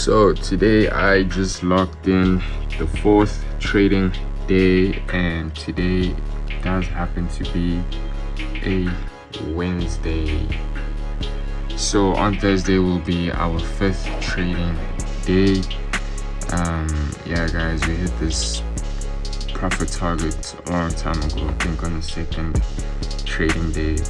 So today I just logged in the 4th trading day, and today does happen to be a Wednesday. So on Thursday will be our 5th trading day. Yeah guys, we hit this profit target a long time ago, I think on the 2nd trading day.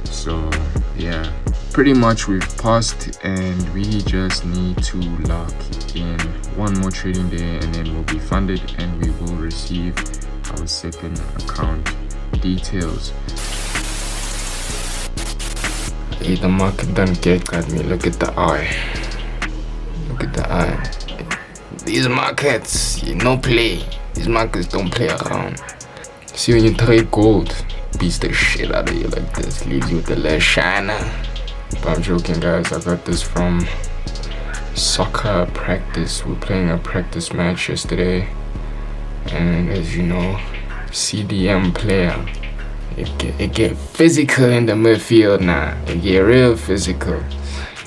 So yeah, pretty much we've passed, and we just need to lock in one more trading day and then we'll be funded and we will receive our second account details. Hey, the market done got me. Look at the eye. Look at the eye. These markets, no play. These markets don't play around. See, when you trade gold, beats the shit out of you like this, leaves you with the less shiner. But I'm joking guys, I got this from soccer practice. We're playing a practice match yesterday, and as you know, CDM player, it get physical in the midfield now. It get real physical.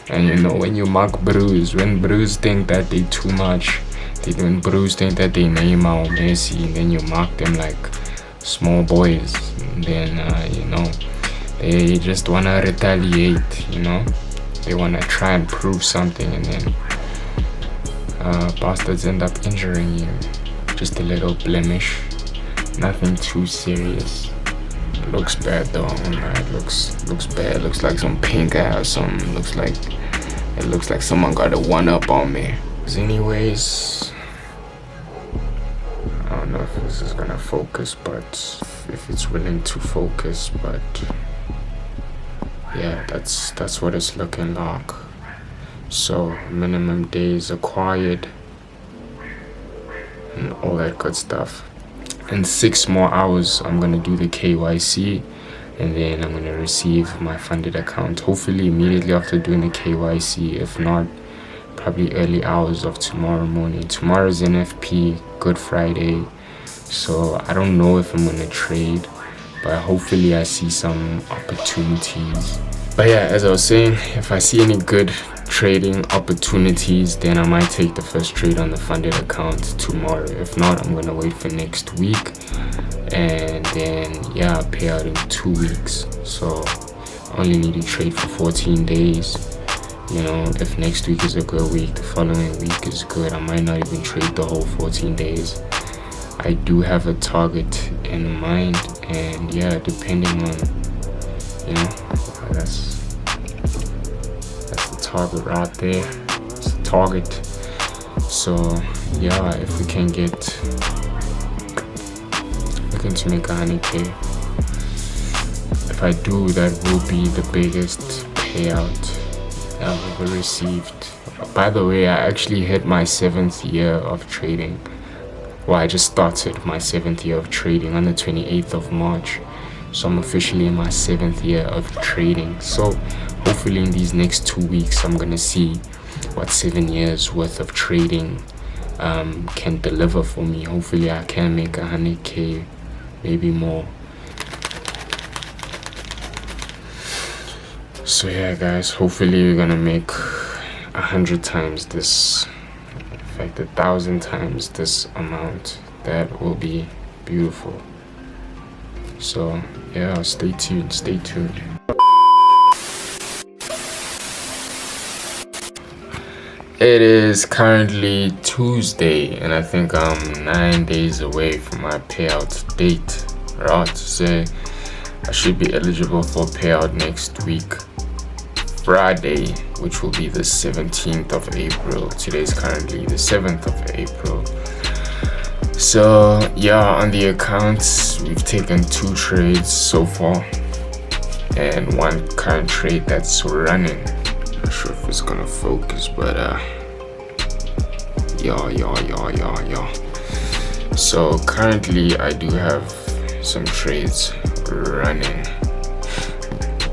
And you know, when you mark Bruce, when Bruce think that they too much, when Bruce think that they Neymar or Messi, and then you mark them like small boys, and then you know, they just wanna retaliate, you know, they wanna try and prove something, and then bastards end up injuring you. Just a little blemish, nothing too serious. Looks bad though. It looks bad. Looks like some pink eye or something. It looks like someone got a one up on me. Anyways, I don't know if this is gonna focus, but if it's willing to focus, but yeah, that's what it's looking like. So minimum days acquired and all that good stuff. In 6 more hours I'm gonna do the KYC, and then I'm gonna receive my funded account, hopefully immediately after doing the KYC. If not, probably early hours of tomorrow morning. Tomorrow's NFP, Good Friday, so I don't know if I'm gonna trade, but hopefully I see some opportunities. But yeah, as I was saying, if I see any good trading opportunities, then I might take the first trade on the funded account tomorrow. If not, I'm gonna wait for next week, and then yeah, pay out in 2 weeks. So I only need to trade for 14 days. You know, if next week is a good week, the following week is good, I might not even trade the whole 14 days. I do have a target in mind, and yeah, depending on, you know, that's the target right there. It's the target. So yeah, if we can get, looking to make 100K. If I do, that will be the biggest payout I've ever received. By the way, I actually hit my 7th year of trading. Well, I just started my 7th year of trading on the 28th of March. So I'm officially in my 7th year of trading. So hopefully in these next 2 weeks, I'm gonna see what 7 years worth of trading can deliver for me. Hopefully I can make 100K, maybe more. So yeah guys, hopefully we're gonna make 100 times this, in fact 1,000 times this amount. That will be beautiful. So yeah, stay tuned. It is currently Tuesday, and I think I'm 9 days away from my payout date. Right, so I should be eligible for payout next week, Friday, which will be the 17th of April. Today's currently the 7th of April. So yeah, on the accounts, we've taken 2 trades so far, and 1 current trade that's running. Not sure if it's gonna focus, but yeah. So currently I do have some trades running.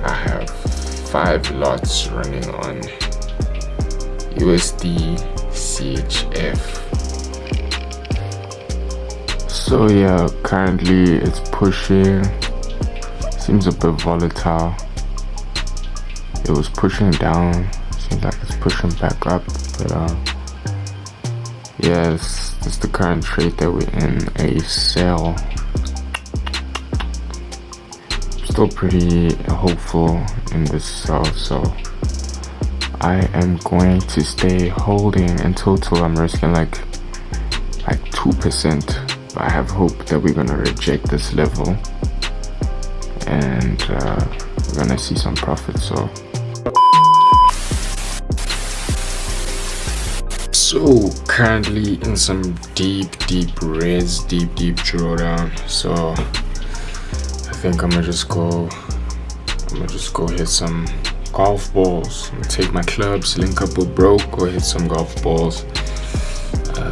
I have 5 lots running on USD CHF. So yeah, currently it's pushing, seems a bit volatile. It was pushing down, seems like it's pushing back up. But yeah, this is the current trade that we're in, a sell. Still pretty hopeful in this sell, so I am going to stay holding. In total I'm risking like 2%, but I have hope that we're gonna reject this level and we're gonna see some profit. So currently in some deep reds, deep drawdown. So I think I'm gonna just go hit some golf balls. I'm gonna take my clubs, link up with bro, go hit some golf balls.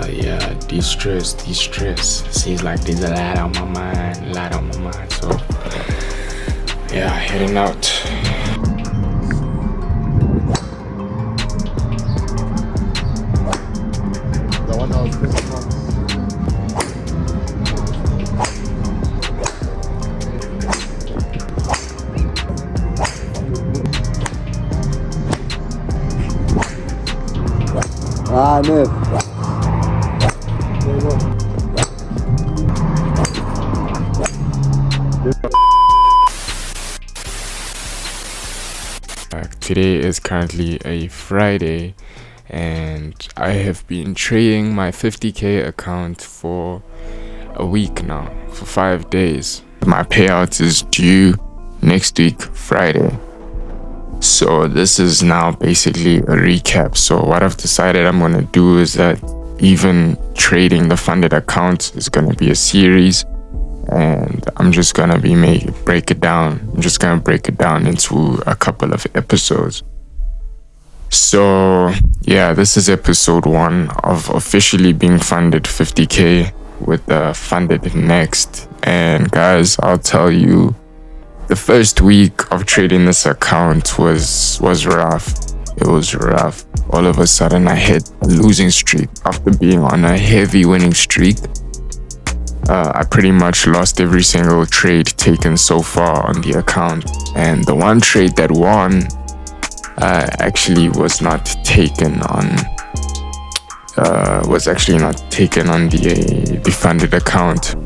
Yeah, de-stress. Seems like there's a lot on my mind, so yeah, heading out. No. Today is currently a Friday and I have been trading my 50k account for a week now, for 5 days. My payout is due next week Friday, so this is now basically a recap. So what I've decided I'm going to do is that even trading the funded account is going to be a series, and I'm just gonna break it down into a couple of episodes. So yeah, this is episode 1 of officially being funded 50k with the Fundednext. And guys, I'll tell you, the first week of trading this account was rough. It was rough. All of a sudden I hit a losing streak after being on a heavy winning streak. I pretty much lost every single trade taken so far on the account, and the one trade that won actually was not taken on the funded account.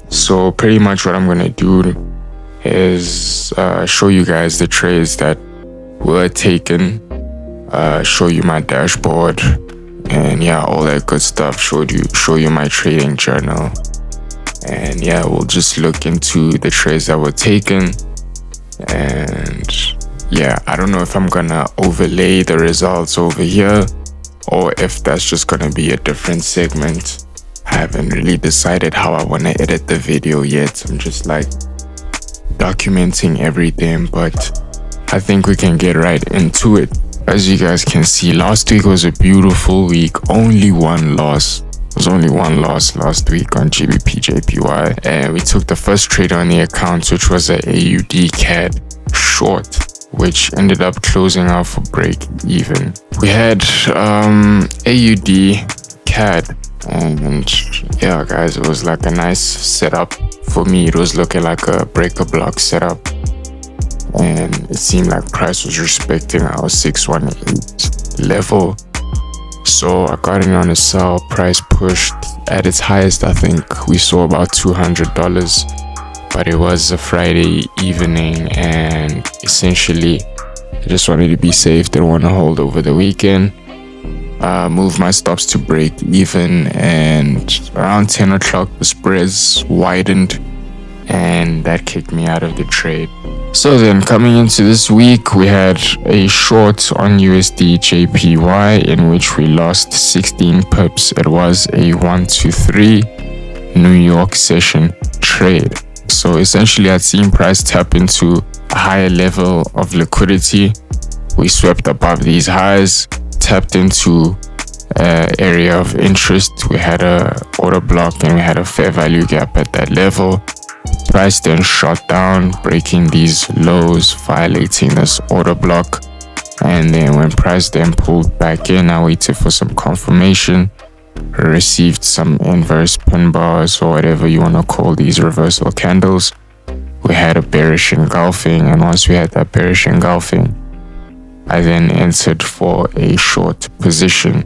So pretty much what I'm gonna do is show you guys the trades that were taken, show you my dashboard, and yeah, all that good stuff. Show you my trading journal, and yeah, we'll just look into the trades that were taken. And yeah, I don't know if I'm gonna overlay the results over here or if that's just gonna be a different segment. I haven't really decided how I want to edit the video yet. I'm just like documenting everything, but I think we can get right into it. As you guys can see, last week was a beautiful week. Only one loss. There was only one loss last week on GBP/JPY, and we took the first trade on the account, which was a AUD CAD short, which ended up closing out for break even. We had AUD CAD, and yeah guys, it was like a nice setup. For me, it was looking like a breaker block setup, and it seemed like price was respecting our 618 level. So I got in on a sell. Price pushed at its highest. I think we saw about $200, but it was a Friday evening, and essentially I just wanted to be safe. Didn't want to hold over the weekend. Move my stops to break even, and around 10 o'clock the spreads widened, and that kicked me out of the trade. So then coming into this week, we had a short on USD/JPY in which we lost 16 pips. It was a 1-3 New York session trade. So essentially I'd seen price tap into a higher level of liquidity. We swept above these highs, tapped into area of interest. We had a order block and we had a fair value gap at that level. Price then shot down, breaking these lows, violating this order block, and then when price then pulled back in, I waited for some confirmation, received some inverse pin bars or whatever you want to call these reversal candles. We had a bearish engulfing, and once we had that bearish engulfing, I then entered for a short position.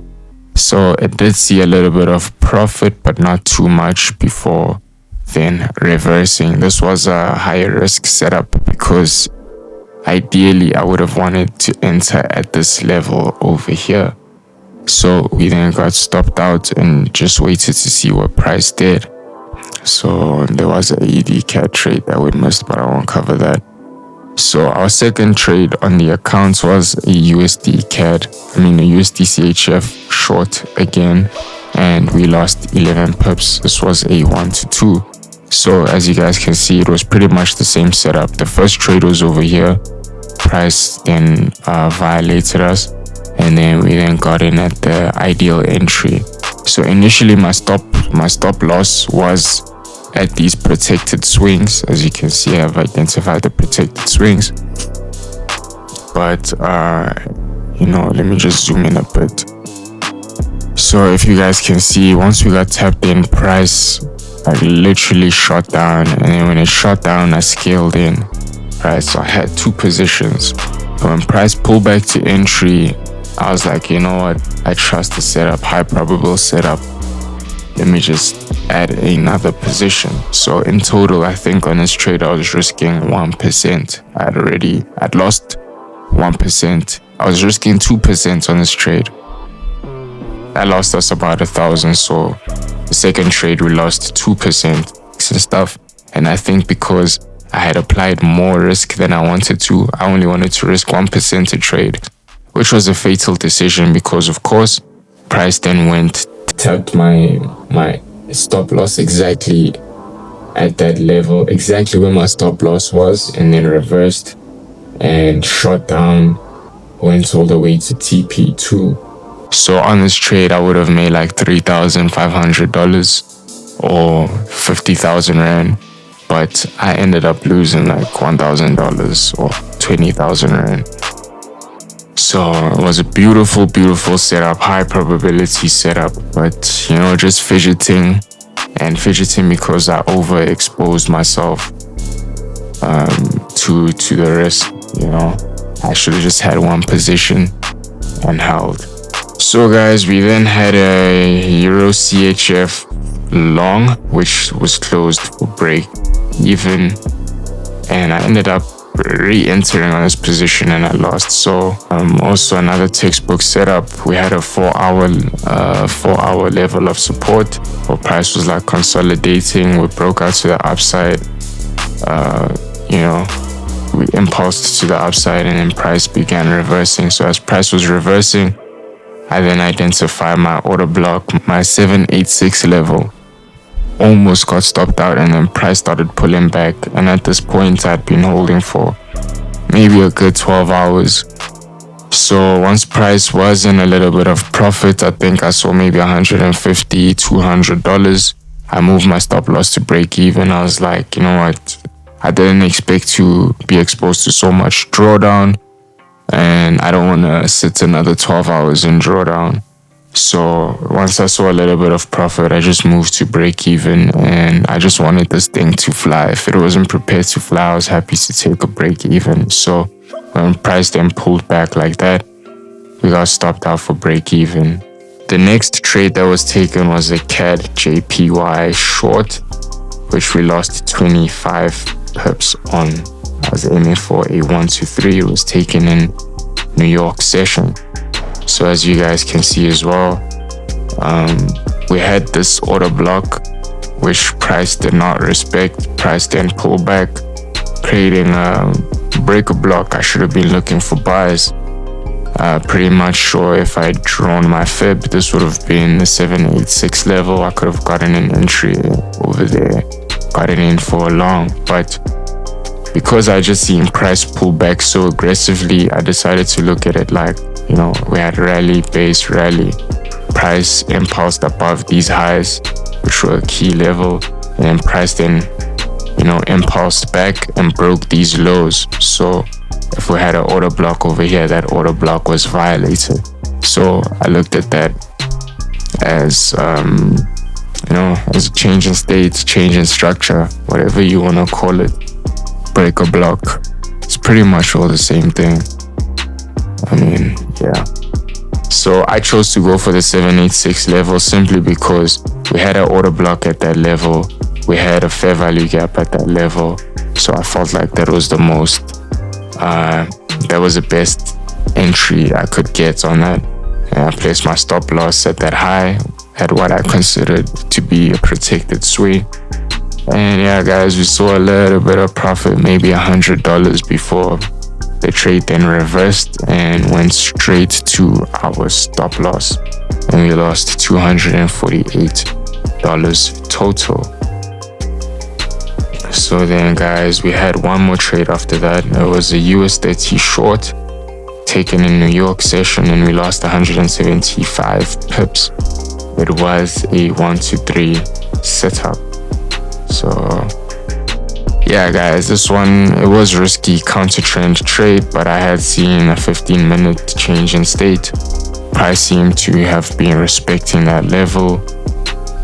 So it did see a little bit of profit, but not too much, before then reversing. This was a higher risk setup because ideally I would have wanted to enter at this level over here. So we then got stopped out and just waited to see what price did. So there was a ED CAD trade that we missed, but I won't cover that. So our second trade on the account was a USD CHF short again, and we lost 11 pips. This was a 1-2. So as you guys can see, it was pretty much the same setup. The first trade was over here. Price then violated us, and then we then got in at the ideal entry. So initially my stop loss was at these protected swings. As you can see, I've identified the protected swings, but let me just zoom in a bit. So if you guys can see, once we got tapped in, price literally shot down, and then when it shot down, I scaled in. Right, so I had two positions. So when price pulled back to entry, I was like, you know what, I trust the setup, high probable setup. Let me just add another position. So in total, I think on this trade I was risking 1%. I'd lost 1%. I was risking 2% on this trade. That lost us about 1,000. So the second trade we lost 2% and stuff. And I think because I had applied more risk than I wanted to, I only wanted to risk 1% to trade, which was a fatal decision because, of course, price then went, tapped my stop loss exactly at that level, exactly where my stop loss was, and then reversed and shot down, went all the way to TP2. So on this trade, I would have made like $3,500 or 50,000 Rand. But I ended up losing like $1,000 or 20,000 Rand. So it was a beautiful, beautiful setup, high probability setup, but just fidgeting because I overexposed myself to the risk. I should have just had one position and held. So guys, we then had a Euro CHF long, which was closed for break even, and I ended up re-entering on this position and I lost. So also another textbook setup. We had a 4-hour level of support where price was like consolidating. We broke out to the upside, we impulsed to the upside, and then price began reversing. So as price was reversing, I then identified my order block, my 786 level. Almost got stopped out, and then price started pulling back, and at this point I'd been holding for maybe a good 12 hours. So once price was in a little bit of profit, I think I saw maybe $150, $200. I moved my stop loss to break even. I was like, you know what, I didn't expect to be exposed to so much drawdown, and I don't want to sit another 12 hours in drawdown. So once I saw a little bit of profit, I just moved to break even, and I just wanted this thing to fly. If it wasn't prepared to fly, I was happy to take a break even. So when price then pulled back like that, we got stopped out for break even. The next trade that was taken was a CAD JPY short, which we lost 25 pips on. I was aiming for a 1-3. It was taken in New York session. So as you guys can see as well, we had this order block, which price did not respect. Price then pulled back, creating a breaker block. I should have been looking for buys. Pretty much sure if I'd drawn my fib, this would have been the 786 level. I could have gotten an entry over there, got it in for a long. But because I just seen price pull back so aggressively, I decided to look at it like, we had rally, base, rally. Price impulsed above these highs, which were a key level, and then price then, impulsed back and broke these lows. So if we had an order block over here, that order block was violated. So I looked at that as, as a change in state, change in structure, whatever you want to call it. Break or block, it's pretty much all the same thing. I mean, yeah. So I chose to go for the 786 level simply because we had an order block at that level. We had a fair value gap at that level. So I felt like that was the best entry I could get on that. And I placed my stop loss at that high, at what I considered to be a protected swing. And yeah, guys, we saw a little bit of profit, maybe $100 before the trade then reversed and went straight to our stop loss. And we lost $248 total. So then, guys, we had one more trade after that. It was a US30 short taken in New York session, and we lost 175 pips. It was a 1-2-3 setup. So yeah, guys, this one, it was risky counter trend trade, but I had seen a 15-minute change in state. Price seemed to have been respecting that level,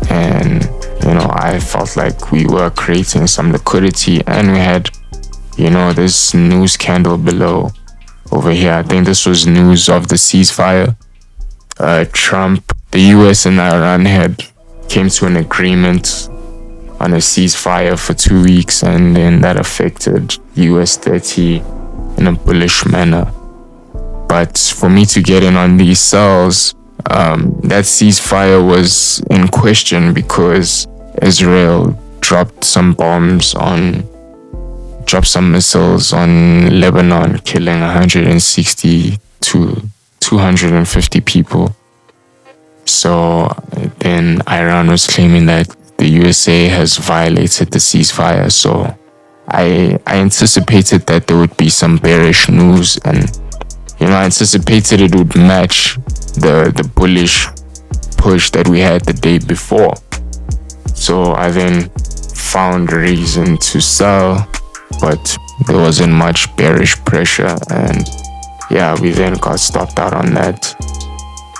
and I felt like we were creating some liquidity, and we had this news candle below over here. I think this was news of the ceasefire. Trump, the US and Iran came to an agreement on a ceasefire for 2 weeks, and then that affected US30 in a bullish manner. But for me to get in on these sells, that ceasefire was in question because Israel dropped some missiles on Lebanon, killing 160 to 250 people. So then Iran was claiming that the USA has violated the ceasefire. So I anticipated that there would be some bearish news, and I anticipated it would match the bullish push that we had the day before. So I then found reason to sell, but there wasn't much bearish pressure, and yeah, we then got stopped out on that.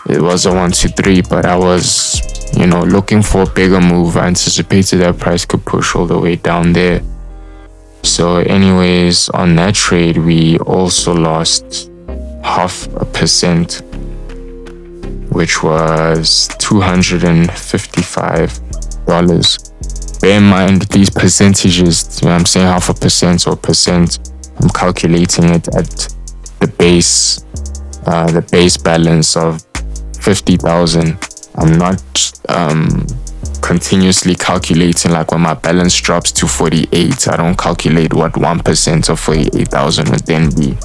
It was a 1-2-3, but I was looking for a bigger move. I anticipated that price could push all the way down there. So anyways, on that trade, we also lost 0.5%, which was $255. Bear in mind, these percentages, I'm saying 0.5% or percent, I'm calculating it at the base balance of 50,000. I'm not continuously calculating like when my balance drops to 48. I don't calculate what 1% of 48,000 would then be.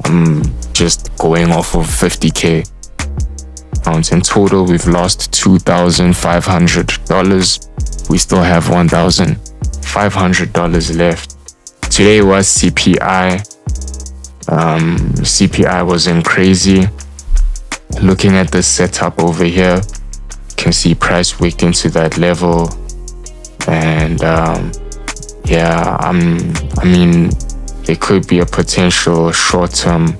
I'm just going off of 50k pounds. In total, we've lost $2,500. We still have $1,500 left. Today was CPI. CPI wasn't crazy. Looking at the setup over here, you can see price wicked into that level, and there could be a potential short-term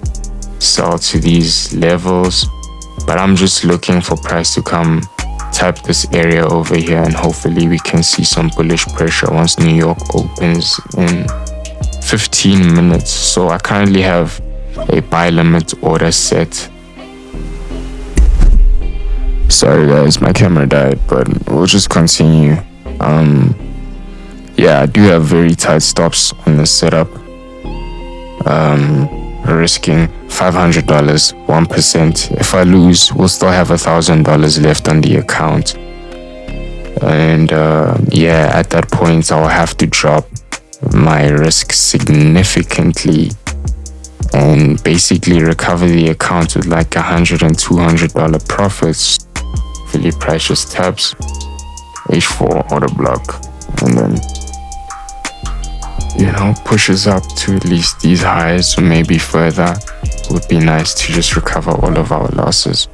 sell to these levels, but I'm just looking for price to come tap this area over here, and hopefully we can see some bullish pressure once New York opens in 15 minutes. So I currently have a buy limit order set. Sorry guys, my camera died, but we'll just continue. I do have very tight stops on this setup. Risking $500, 1%. If I lose, we'll still have $1,000 left on the account. And at that point, I'll have to drop my risk significantly and basically recover the account with like $100 and $200 profits. Really price just taps H4 order block, and then pushes up to at least these highs or maybe further. Would be nice to just recover all of our losses.